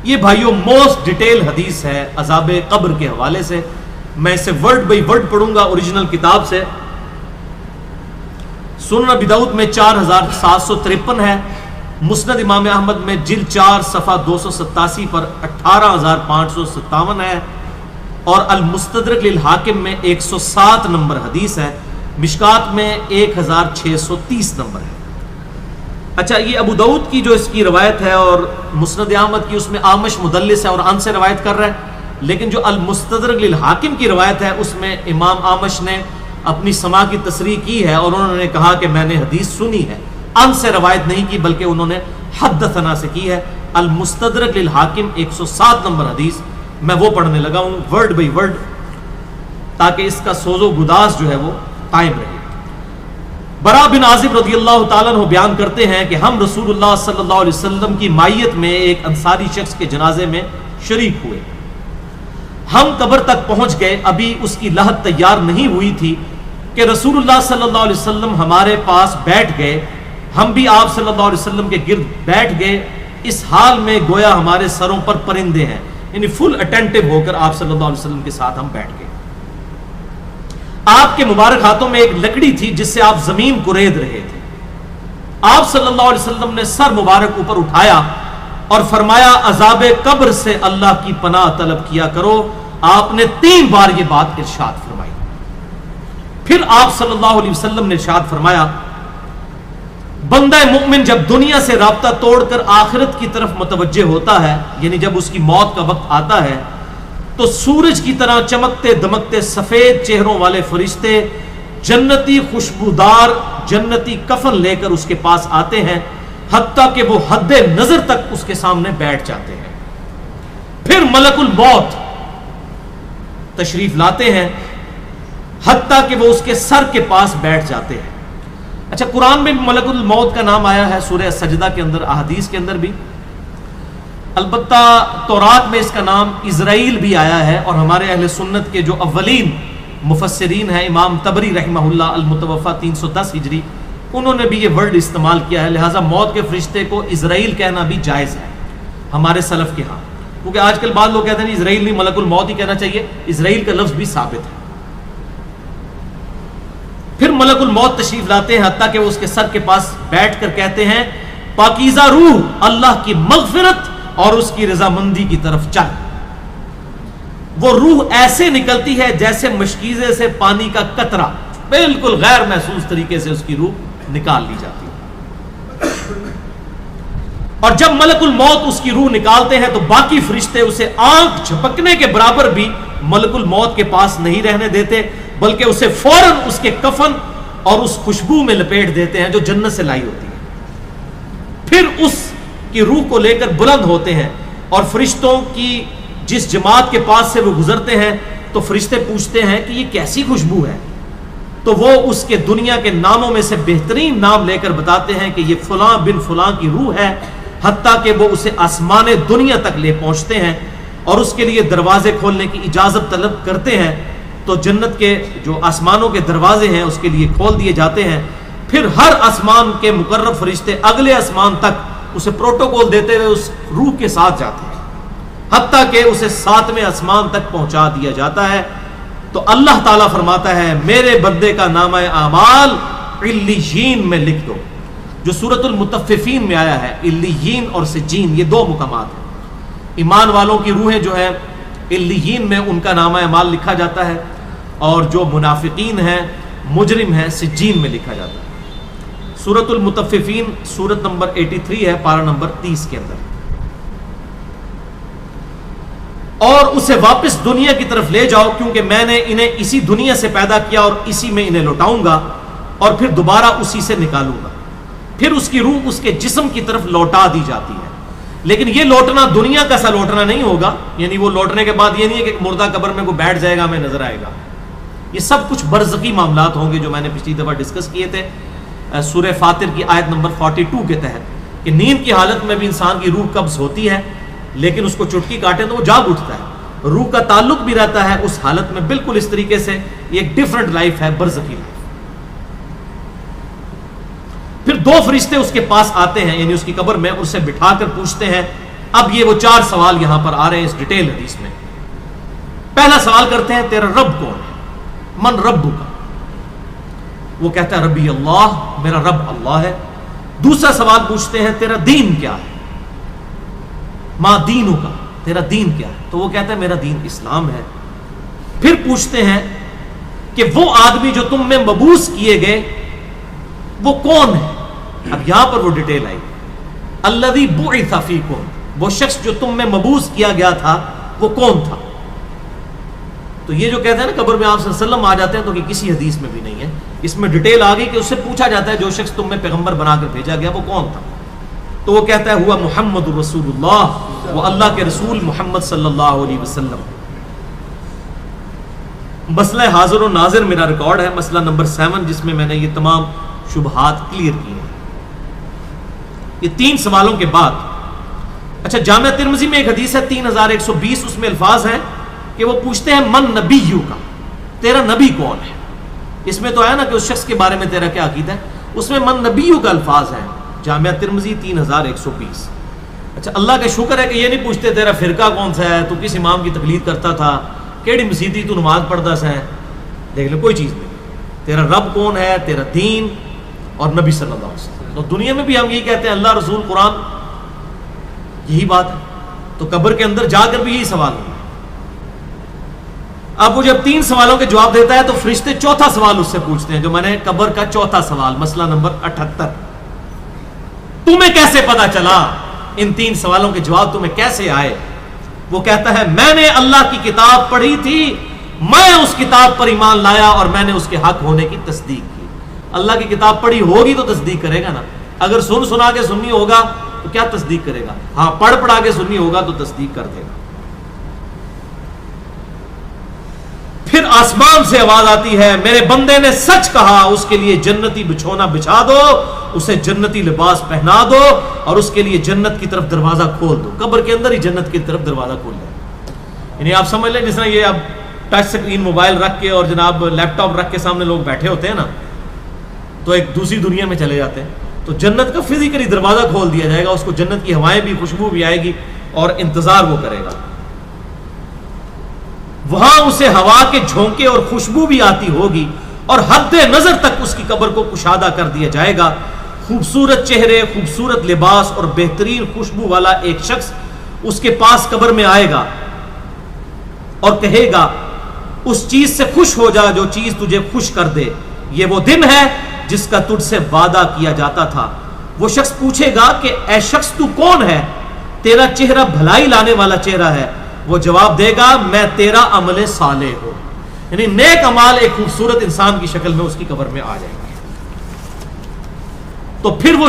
یہ بھائیوں most detail حدیث ہے عذاب قبر کے حوالے سے. میں اسے ورڈ بائی ورڈ پڑھوں گا اوریجنل کتاب سے. سنن ابی داؤد میں 4753 ہے, مسند امام احمد میں جلد 4 صفحہ 287 پر 18557 ہے, اور المستدرک للحاکم میں 107 نمبر حدیث ہے, مشکات میں 1630 نمبر ہے. اچھا, یہ ابو داؤد کی جو اس کی روایت ہے اور مسند احمد کی, اس میں آمش مدلس ہے اور ان سے روایت کر رہا ہے, لیکن جو المستدرک للحاکم کی روایت ہے اس میں امام آمش نے اپنی سماع کی تصریح کی ہے اور انہوں نے کہا کہ میں نے حدیث سنی ہے, ان سے روایت نہیں کی بلکہ انہوں نے حدثنا سے کی ہے. المستدرک للحاکم 107 نمبر حدیث, میں وہ پڑھنے لگا ہوں ورڈ بائی ورڈ تاکہ اس کا سوز و گداز جو ہے وہ قائم رہے. برا بن عازب رضی اللہ تعالیٰ عنہ بیان کرتے ہیں کہ ہم رسول اللہ صلی اللہ علیہ وسلم کی مائیت میں ایک انصاری شخص کے جنازے میں شریک ہوئے. ہم قبر تک پہنچ گئے, ابھی اس کی لحد تیار نہیں ہوئی تھی کہ رسول اللہ صلی اللہ علیہ وسلم ہمارے پاس بیٹھ گئے. ہم بھی آپ صلی اللہ علیہ وسلم کے گرد بیٹھ گئے, اس حال میں گویا ہمارے سروں پر پرندے ہیں, یعنی فل اٹینٹو ہو کر آپ صلی اللہ علیہ وسلم کے ساتھ ہم بیٹھ گئے. آپ کے مبارک ہاتھوں میں ایک لکڑی تھی جس سے آپ زمین کو رید رہے تھے. آپ صلی اللہ علیہ وسلم نے سر مبارک اوپر اٹھایا اور فرمایا عذاب قبر سے اللہ کی پناہ طلب کیا کرو. آپ نے 3 بار یہ بات ارشاد فرمائی. پھر آپ صلی اللہ علیہ وسلم نے ارشاد فرمایا, بندہ مومن جب دنیا سے رابطہ توڑ کر آخرت کی طرف متوجہ ہوتا ہے, یعنی جب اس کی موت کا وقت آتا ہے, تو سورج کی طرح چمکتے دمکتے سفید چہروں والے فرشتے جنتی خوشبودار جنتی کفن لے کر اس کے پاس آتے ہیں, حتیٰ کہ وہ حد نظر تک اس کے سامنے بیٹھ جاتے ہیں. پھر ملک الموت تشریف لاتے ہیں حتیٰ کہ وہ اس کے سر کے پاس بیٹھ جاتے ہیں. اچھا, قرآن میں بھی ملک الموت کا نام آیا ہے, سورہ سجدہ کے اندر, احادیث کے اندر بھی. البتہ تورات میں اس کا نام اسرائیل بھی آیا ہے, اور ہمارے اہل سنت کے جو اولین مفسرین ہیں, امام طبری رحمہ اللہ المتوفی 310 ہجری, انہوں نے بھی یہ ورڈ استعمال کیا ہے. لہٰذا موت کے فرشتے کو اسرائیل کہنا بھی جائز ہے ہمارے سلف کے ہاں, کیونکہ آج کل بعض لوگ کہتے ہیں اسرائیل نہیں, ملک الموت ہی کہنا چاہیے. اسرائیل کا لفظ بھی ثابت ہے. پھر ملک الموت تشریف لاتے ہیں حتیٰ کہ وہ اس کے سر کے پاس بیٹھ کر کہتے ہیں, پاکیزہ روح, اللہ کی مغفرت اور اس کی رضامندی کی طرف چل. وہ روح ایسے نکلتی ہے جیسے مشکیزے سے پانی کا قطرہ, بالکل غیر محسوس طریقے سے اس کی روح نکال لی جاتی ہے. اور جب ملک الموت اس کی روح نکالتے ہیں تو باقی فرشتے اسے آنکھ جھپکنے کے برابر بھی ملک الموت کے پاس نہیں رہنے دیتے, بلکہ اسے فوراً اس کے کفن اور اس خوشبو میں لپیٹ دیتے ہیں جو جنت سے لائی ہوتی ہے. پھر اس کی روح کو لے کر بلند ہوتے ہیں, اور فرشتوں کی جس جماعت کے پاس سے وہ گزرتے ہیں تو فرشتے پوچھتے ہیں کہ یہ کیسی خوشبو ہے, تو وہ اس کے دنیا کے ناموں میں سے بہترین نام لے کر بتاتے ہیں کہ یہ فلاں بن فلاں کی روح ہے, حتیٰ کہ وہ اسے آسمان دنیا تک لے پہنچتے ہیں اور اس کے لیے دروازے کھولنے کی اجازت طلب کرتے ہیں. تو جنت کے جو آسمانوں کے دروازے ہیں اس کے لیے کھول دیے جاتے ہیں. پھر ہر آسمان کے مقرب فرشتے اگلے آسمان تک اسے پروٹوکول دیتے ہوئے اس روح کے ساتھ جاتے ہیں, حتیٰ کہ اسے 7ویں آسمان تک پہنچا دیا جاتا ہے. تو اللہ تعالیٰ فرماتا ہے, میرے بندے کا نامہ اعمال علیین میں لکھ دو, جو سورۃ المطففین میں آیا ہے. علیین اور سجین یہ 2 مقامات ہیں. ایمان والوں کی روحیں جو ہیں علیین میں ان کا نامہ اعمال لکھا جاتا ہے, اور جو منافقین ہیں مجرم ہیں سجین میں لکھا جاتا ہے. سورۃ المطففین سورت نمبر 83 ہے, پارہ نمبر 30 کے اندر. اور اسے واپس دنیا کی طرف لے جاؤ, کیونکہ میں نے انہیں اسی دنیا سے پیدا کیا اور اسی میں انہیں لوٹاؤں گا, اور پھر دوبارہ اسی سے نکالوں گا. پھر اس کی روح اس کے جسم کی طرف لوٹا دی جاتی ہے. لیکن یہ لوٹنا دنیا کا سا لوٹنا نہیں ہوگا, یعنی وہ لوٹنے کے بعد یہ نہیں ہے کہ مردہ قبر میں کوئی بیٹھ جائے گا ہمیں نظر آئے گا. یہ سب کچھ برزخی معاملات ہوں گے جو میں نے پچھلی دفعہ ڈسکس کیے تھے سورہ فاطر کی آیت نمبر 42 کے تحت, کہ نیند کی حالت میں بھی انسان کی روح قبض ہوتی ہے, لیکن اس کو چٹکی کاٹے تو وہ جاگ اٹھتا ہے. روح کا تعلق بھی رہتا ہے اس حالت میں بالکل اس طریقے سے. یہ ایک ڈیفرنٹ لائف ہے, برزخی لائف. پھر 2 فرشتے اس کے پاس آتے ہیں, یعنی اس کی قبر میں, اسے بٹھا کر پوچھتے ہیں اب یہ وہ 4 سوال یہاں پر آ رہے ہیں اس ڈیٹیل حدیث میں. پہلا سوال کرتے ہیں تیرا رب کون ہے؟ من ربک کا؟ وہ کہتا ہے ربی اللہ، میرا رب اللہ ہے. دوسرا سوال پوچھتے ہیں تیرا دین کیا ہے؟ ما دینو کا، تیرا دین کیا ہے؟ تو وہ کہتا ہے میرا دین اسلام ہے. پھر پوچھتے ہیں کہ وہ آدمی جو تم میں مبعوث کیے گئے وہ کون ہے؟ اب یہاں پر وہ ڈیٹیل آئی، الذی بعث فیکم، وہ شخص جو تم میں مبعوث کیا گیا تھا وہ کون تھا؟ تو یہ جو کہتے ہیں نا قبر میں آپ صلی اللہ علیہ وسلم آ جاتے ہیں، تو کہ کسی حدیث میں بھی نہیں ہے. اس میں ڈیٹیل آ گئی کہ اس سے پوچھا جاتا ہے جو شخص تم میں پیغمبر بنا کر بھیجا گیا وہ کون تھا؟ تو وہ کہتا ہے ہوا محمد رسول اللہ، وہ اللہ کے رسول محمد صلی اللہ علیہ وسلم. مسئلہ حاضر و ناظر میرا ریکارڈ ہے، مسئلہ نمبر 7، جس میں میں نے یہ تمام شبہات کلیئر کی ہیں. یہ 3 سوالوں کے بعد اچھا جامعہ ترمذی میں ایک حدیث ہے 3120، اس میں الفاظ ہیں کہ وہ پوچھتے ہیں من نبیو کا، تیرا نبی کون ہے؟ اس میں تو ہے نا کہ اس شخص کے بارے میں تیرا کیا عقیدہ ہے، اس میں من نبیو کا الفاظ ہیں. جامعہ ترمذی 3120. اچھا اللہ کا شکر ہے کہ یہ نہیں پوچھتے تیرا فرقہ کون سا ہے، تو کس امام کی تقلید کرتا تھا، کیڑی مسیدی تو نماز پڑھتا سا ہے. دیکھ لو کوئی چیز نہیں، تیرا رب کون ہے، تیرا دین اور نبی صلی اللہ علیہ وسلم. تو دنیا میں بھی ہم یہی کہتے ہیں اللہ رسول قرآن، یہی بات ہے. تو قبر کے اندر جا کر بھی یہی سوال ہوگا. اب وہ جب 3 سوالوں کے جواب دیتا ہے تو فرشتے 4تھا سوال اس سے پوچھتے ہیں، جو میں نے قبر کا 4تھا سوال، مسئلہ نمبر 78، تمہیں کیسے پتا چلا، ان 3 سوالوں کے جواب تمہیں کیسے آئے؟ وہ کہتا ہے میں نے اللہ کی کتاب پڑھی تھی، میں اس کتاب پر ایمان لایا اور میں نے اس کے حق ہونے کی تصدیق کی. اللہ کی کتاب پڑھی ہوگی تو تصدیق کرے گا نا. اگر سنا کے سنی ہوگا تو کیا تصدیق کرے گا؟ ہاں پڑھا کے سنی ہوگا تو تصدیق کر دے گا. پھر آسمان سے آواز آتی ہے میرے بندے نے سچ کہا، اس کے لیے جنتی بچھونا بچھا دو، اسے جنتی لباس پہنا دو اور اس کے لیے جنت کی طرف دروازہ کھول دو. قبر کے اندر ہی جنت کی طرف دروازہ کھول دو. یعنی آپ سمجھ لیں جس طرح یہ اب ٹچ سکرین موبائل رکھ کے اور جناب لیپ ٹاپ رکھ کے سامنے لوگ بیٹھے ہوتے ہیں نا، تو ایک دوسری دنیا میں چلے جاتے ہیں. تو جنت کا فزیکلی دروازہ کھول دیا جائے گا، اس کو جنت کی ہوائیں بھی، خوشبو بھی آئے گی اور انتظار وہ کرے گا. وہاں اسے ہوا کے جھونکے اور خوشبو بھی آتی ہوگی اور حد نظر تک اس کی قبر کو کشادہ کر دیا جائے گا. خوبصورت چہرے، خوبصورت لباس اور بہترین خوشبو والا ایک شخص اس کے پاس قبر میں آئے گا اور کہے گا اس چیز سے خوش ہو جا جو چیز تجھے خوش کر دے، یہ وہ دن ہے جس کا تجھ سے وعدہ کیا جاتا تھا. وہ شخص پوچھے گا کہ اے شخص تو کون ہے، تیرا چہرہ بھلائی لانے والا چہرہ ہے. وہ جواب دے گا میں تیرا عمل صالح ہوں. یعنی نیک اعمال ایک خوبصورت انسان کی شکل میں اس کی قبر میں آ جائیں گے. تو پھر وہ